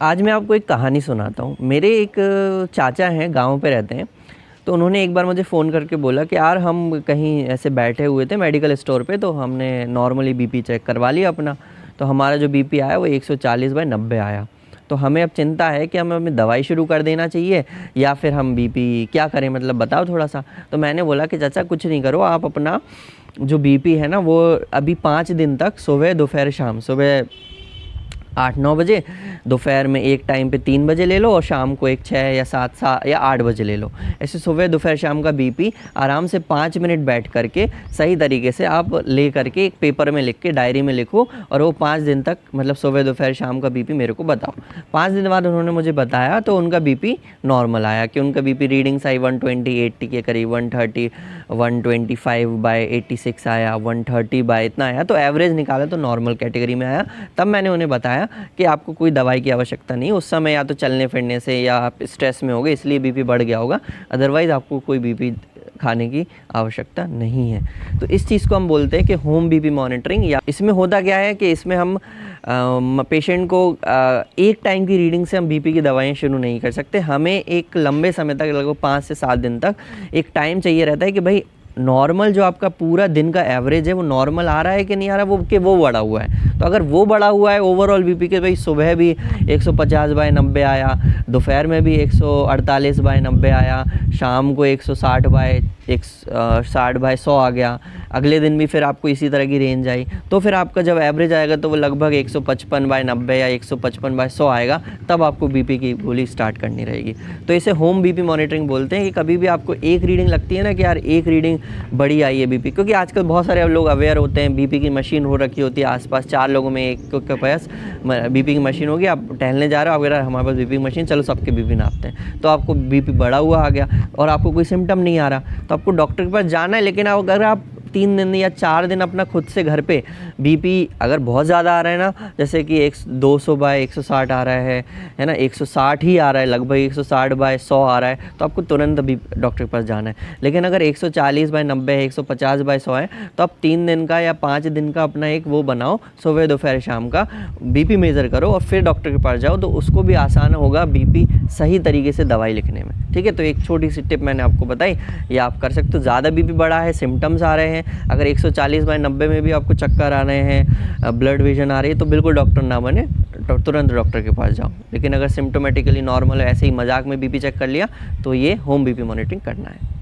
आज मैं आपको एक कहानी सुनाता हूँ। मेरे एक चाचा हैं, गाँव पे रहते हैं। तो उन्होंने एक बार मुझे फ़ोन करके बोला कि यार हम कहीं ऐसे बैठे हुए थे मेडिकल स्टोर पे, तो हमने नॉर्मली बीपी चेक करवा लिया अपना। तो हमारा जो बीपी आया वो 140/90 आया। तो हमें अब चिंता है कि हमें अपनी दवाई शुरू कर देना चाहिए या फिर हम बीपी क्या करें, मतलब बताओ थोड़ा-सा। तो मैंने बोला कि चाचा कुछ नहीं करो, आप अपना जो बीपी है ना वो अभी 5 दिन तक सुबह, दोपहर, शाम, सुबह 8-9 बजे, दोपहर में एक टाइम पे 3 बजे ले लो और शाम को एक 6 या 7 या 8 बजे ले लो। ऐसे सुबह, दोपहर, शाम का बीपी आराम से 5 मिनट बैठ करके सही तरीके से आप ले करके एक पेपर में लिख के डायरी में लिखो और वो 5 दिन तक, मतलब सुबह, दोपहर, शाम का बीपी मेरे को बताओ। 5 दिन बाद उन्होंने मुझे बताया तो उनका बीपी नॉर्मल आया कि उनका बीपी रीडिंग्स आई 120/80 के करीब, 130, 125/86 आया, 130 इतना आया। तो एवरेज निकाला तो नॉर्मल कैटेगरी में आया। तब मैंने उन्हें बताया कि आपको कोई दवाई की आवश्यकता नहीं, उस समय या तो चलने फिरने से या आप स्ट्रेस में होगे इसलिए बीपी बढ़ गया होगा, अदरवाइज़ आपको कोई बीपी खाने की आवश्यकता नहीं है। तो इस चीज़ को हम बोलते हैं कि होम बीपी मॉनिटरिंग। या इसमें होता क्या है कि इसमें हम पेशेंट को एक टाइम की रीडिंग से हम बीपी की दवाएं शुरू नहीं कर सकते। हमें एक लंबे समय तक, लगभग 5 से 7 दिन तक एक टाइम चाहिए रहता है कि भाई नॉर्मल जो आपका पूरा दिन का एवरेज है वो नॉर्मल आ रहा है कि नहीं आ रहा, वो बढ़ा हुआ है। तो अगर वो बढ़ा हुआ है ओवरऑल बीपी के, भाई सुबह भी 150/90 आया, दोपहर में भी 148/90 आया, शाम को 160/100 आ गया, अगले दिन भी फिर आपको इसी तरह की रेंज आई, तो फिर आपका जब एवरेज आएगा तो वो लगभग 155/90 या 155/100 आएगा, तब आपको बीपी की गोली स्टार्ट करनी रहेगी। तो इसे होम बीपी मॉनिटरिंग बोलते हैं कि कभी भी आपको एक रीडिंग लगती है ना कि यार एक रीडिंग बड़ी आई है बीपी, क्योंकि आजकल बहुत सारे लोग अवेयर होते हैं, बीपी की मशीन हो रखी होती है आसपास, 4 लोगों में एक के पास बीपी की मशीन होगी, आप टहलने जा रहे हो, अगर हमारे पास बीपी की मशीन, चलो सबके बीपी नापते हैं, तो आपको बीपी बढ़ा हुआ आ गया और आपको कोई सिम्टम नहीं आ रहा, तो आपको डॉक्टर के पास जाना है। लेकिन अगर आप 3 दिन या 4 दिन अपना खुद से घर पे बीपी अगर बहुत ज़्यादा आ रहा है ना, जैसे कि 200/160 आ रहा है ना, 160 ही आ रहा है, लगभग 160/100 आ रहा है, तो आपको तुरंत अभी डॉक्टर के पास जाना है। लेकिन अगर 140/90 है, 150/100 है, तो आप 3 दिन का या 5 दिन का अपना एक वो बनाओ, सुबह, दोपहर, शाम का बीपी मेज़र करो और फिर डॉक्टर के पास जाओ, तो उसको भी आसान होगा बीपी सही तरीके से दवाई लिखने में। ठीक है, तो एक छोटी सी टिप मैंने आपको बताई, ये आप कर सकते हो। ज़्यादा बीपी बढ़ा है, सिम्टम्स आ रहे हैं, अगर 140/90 में भी आपको चक्कर आ रहे हैं, ब्लड विजन आ रही है, तो बिल्कुल डॉक्टर ना बने, तुरंत डॉक्टर के पास जाओ। लेकिन अगर सिम्टोमेटिकली नॉर्मल है, ऐसे ही मजाक में बीपी चेक कर लिया, तो ये होम बीपी मॉनिटरिंग करना है।